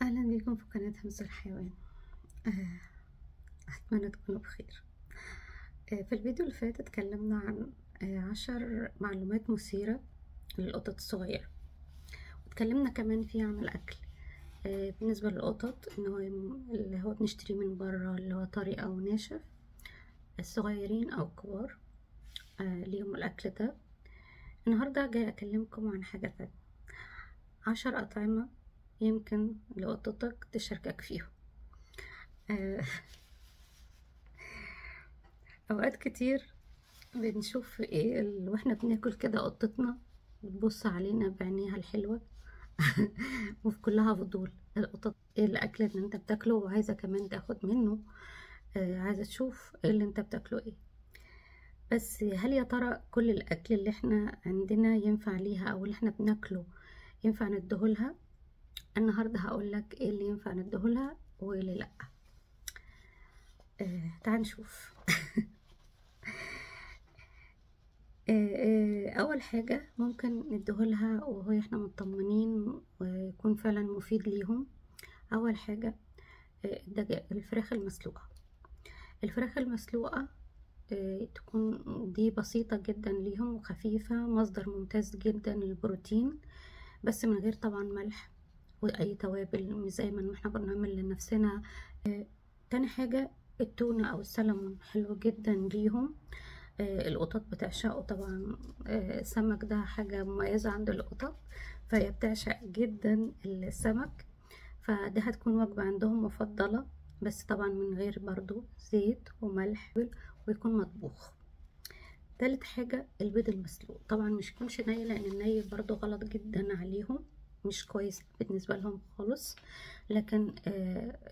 أهلا بكم في قناة همس الحيوان. أتمنى تكونوا بخير. في الفيديو اللي فات اتكلمنا عن 10 معلومات مثيرة للقطط الصغيرة، واتكلمنا كمان فيه عن الأكل. بالنسبة للقطط اللي هو بنشتريه من بره، اللي هو طري أو ناشف، الصغيرين أو الكبار ليهم الأكل ده. النهاردة جاي أكلمكم عن حاجة تانية، 10 أطعمة يمكن لقطتك تشاركك فيهم. اوقات كتير بنشوف واحنا بناكل كده قطتنا بتبص علينا بعينيها الحلوة وفي كلها فضول. القطط ايه الاكل اللي انت بتاكله وعايزة كمان تاخد منه، عايزة تشوف ايه اللي انت بتاكله ايه. بس هل يا ترى كل الاكل اللي احنا عندنا ينفع ليها او اللي احنا بناكله ينفع ندهولها؟ النهاردة هقولك ايه اللي ينفع ندهولها وايه اللي لا. تعال نشوف. اول حاجة ممكن ندهولها وهو احنا مطمنين ويكون فعلا مفيد ليهم. اول حاجة الفراخ المسلوقة. الفراخ المسلوقة تكون دي بسيطة جدا ليهم وخفيفة، مصدر ممتاز جدا للبروتين، بس من غير طبعا ملح واي توابل، مش زي ما احنا بنعمل لنفسنا. تاني حاجة التونة او السلمون حلو جدا ليهم. القطط بتعشقه طبعا. السمك ده حاجة مميزة عند القطط، فهي بتعشق جدا السمك، فده هتكون وجبة عندهم مفضلة، بس طبعا من غير برضو زيت وملح، ويكون مطبوخ. تالت حاجة البيض المسلوق، طبعا مش يكونش ني، لان الني برضو غلط جدا عليهم، مش كويس بالنسبة لهم خالص. لكن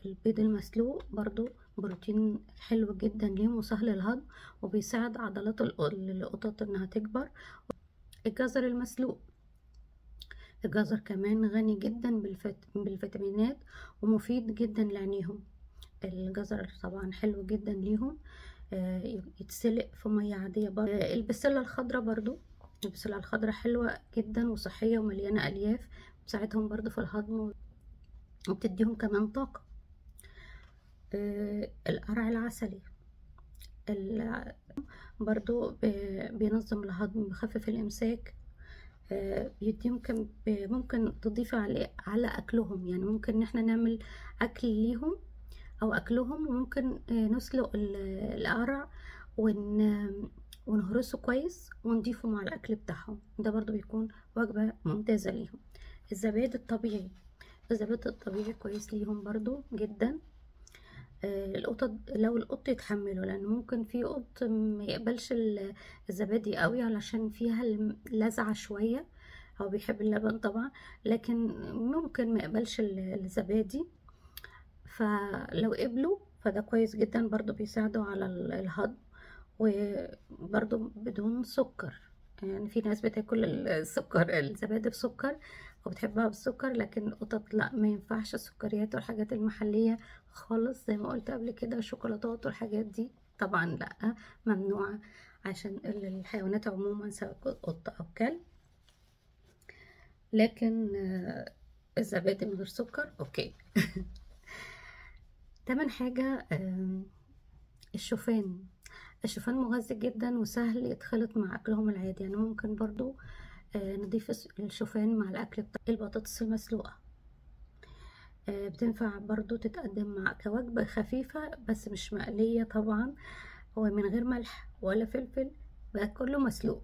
البيض المسلوق برضو بروتين حلو جدا ليهم وسهل الهضم، وبيساعد عضلات القطط انها تكبر. الجزر المسلوق، الجزر كمان غني جدا بالفيتامينات ومفيد جدا لعينيهم. الجزر طبعا حلو جدا ليهم، يتسلق في مية عادية برضو. البسلة الخضراء برضو، البسلة الخضراء حلوة جدا وصحية ومليانة ألياف، بتساعدهم برضو في الهضم وبتديهم كمان طاقة. القرع العسلي برضو بينظم الهضم، بيخفف الإمساك، بيديهم ممكن تضيف على أكلهم، يعني ممكن إن احنا نعمل أكل ليهم أو أكلهم، وممكن نسلق القرع ونهرسه كويس ونضيفه مع الأكل بتاعهم، ده برضو بيكون وجبة ممتازة ليهم. الزبادي الطبيعي، الزبادي الطبيعي كويس ليهم برضو جدا. القطط لو القط يتحمله، لان ممكن في قط ما يقبلش الزبادي قوي علشان فيها اللذعة شوية، او بيحب اللبن طبعا، لكن ممكن ما يقبلش الزبادي. فلو قبلوا فده كويس جدا، برضو بيساعدوا على الهضم، وبرضو بدون سكر. يعني في ناس بتاكل السكر، الزبادي بسكر وبتحبها بالسكر، لكن القطط لا، ما ينفعش السكريات والحاجات المحلية خالص، زي ما قلت قبل كده الشوكولاتات والحاجات دي طبعا لا، ممنوعة، عشان الحيوانات عموما سواء قط او كلب. لكن الزبادي من غير سكر اوكي. تمن حاجة الشوفان. الشوفان مغذي جدا وسهل يتخلط مع اكلهم العادي، يعني ممكن برضو نضيف الشوفان مع الاكل بتاع البطاطس المسلوقة. بتنفع برضو تتقدم مع كوجبة خفيفة، بس مش مقلية طبعا، هو من غير ملح ولا فلفل، بقى كله مسلوق.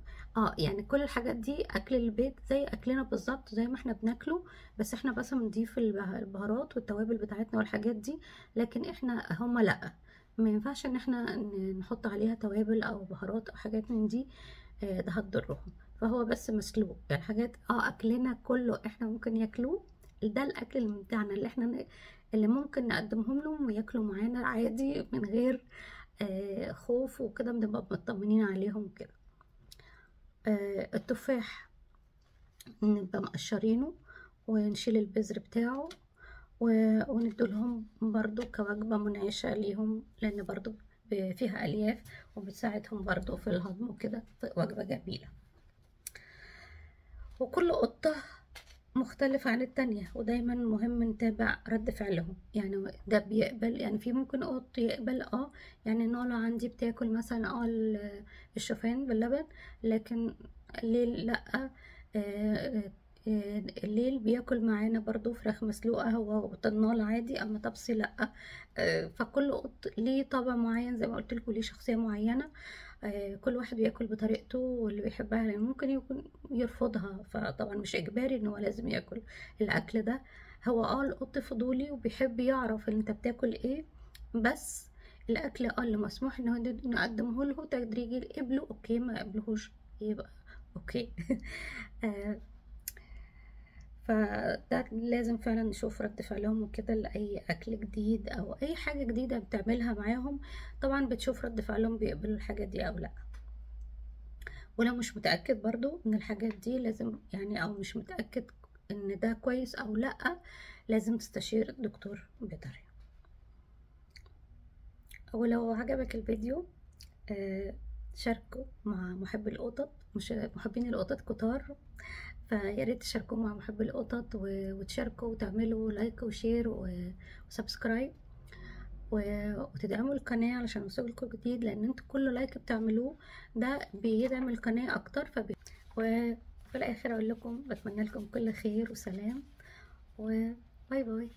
يعني كل الحاجات دي اكل البيت زي اكلنا بالظبط، زي ما احنا بناكله، بس احنا بس بنضيف البهارات والتوابل بتاعتنا والحاجات دي، لكن احنا هما لا، ما ينفعش ان احنا نحط عليها توابل او بهارات او حاجات من دي، ده هتضرهم. فهو بس مسلوق، يعني حاجات اكلنا كله احنا ممكن ياكلوه، ده الاكل بتاعنا اللي ممكن نقدمهم لهم وياكلوا معانا عادي من غير خوف وكده، بنبقى مطمنين عليهم كده. التفاح نبقى مقشرينه ونشيل البذر بتاعه وندولهم برضو كوجبة منعشة ليهم، لان برضو فيها الياف وبتساعدهم برضو في الهضم وكده، وجبة جميلة. وكل قطة مختلفة عن التانية، ودايما مهم نتابع رد فعلهم. يعني ده بيقبل، يعني في ممكن قط يقبل يعني نولا عندي بتاكل مثلا الشوفان باللبن، لكن الليل لأ. الليل بياكل معانا برضو فراخ مسلوقة هو وطنال عادي، اما طبسي لأ. فكل قط ليه طبع معين زي ما قلت لكم، ليه شخصية معينة. كل واحد بياكل بطريقته واللي بيحبها، لان ممكن يكون يرفضها، فطبعا مش اجباري ان هو لازم ياكل الاكل ده. هو القط فضولي وبيحب يعرف ان انت بتاكل ايه، بس الاكل اللي مسموح ان هو نقدمه له تدريجي. قبله اوكي، ما قبلهوش يبقى اوكي. آه، فده لازم فعلا نشوف رد فعلهم وكده لأي أكل جديد أو أي حاجة جديدة بتعملها معاهم. طبعا بتشوف رد فعلهم بيقبلوا الحاجة دي أو لأ. ولو مش متأكد برضو من الحاجات دي لازم يعني، أو مش متأكد إن ده كويس أو لأ، لازم تستشير دكتور بيطري. ولو عجبك الفيديو شاركوا مع محبي القطط، مش محبين القطط كتار، فياريت تشاركوا مع محبي القطط وتشاركوا وتعملوا لايك وشير وسبسكرايب وتدعموا القناة علشان يوصلكوا جديد، لان انتوا كل لايك بتعملوه ده بيدعم القناة اكتر. وفي الاخر اقول لكم بتمنى لكم كل خير وسلام، وباي باي.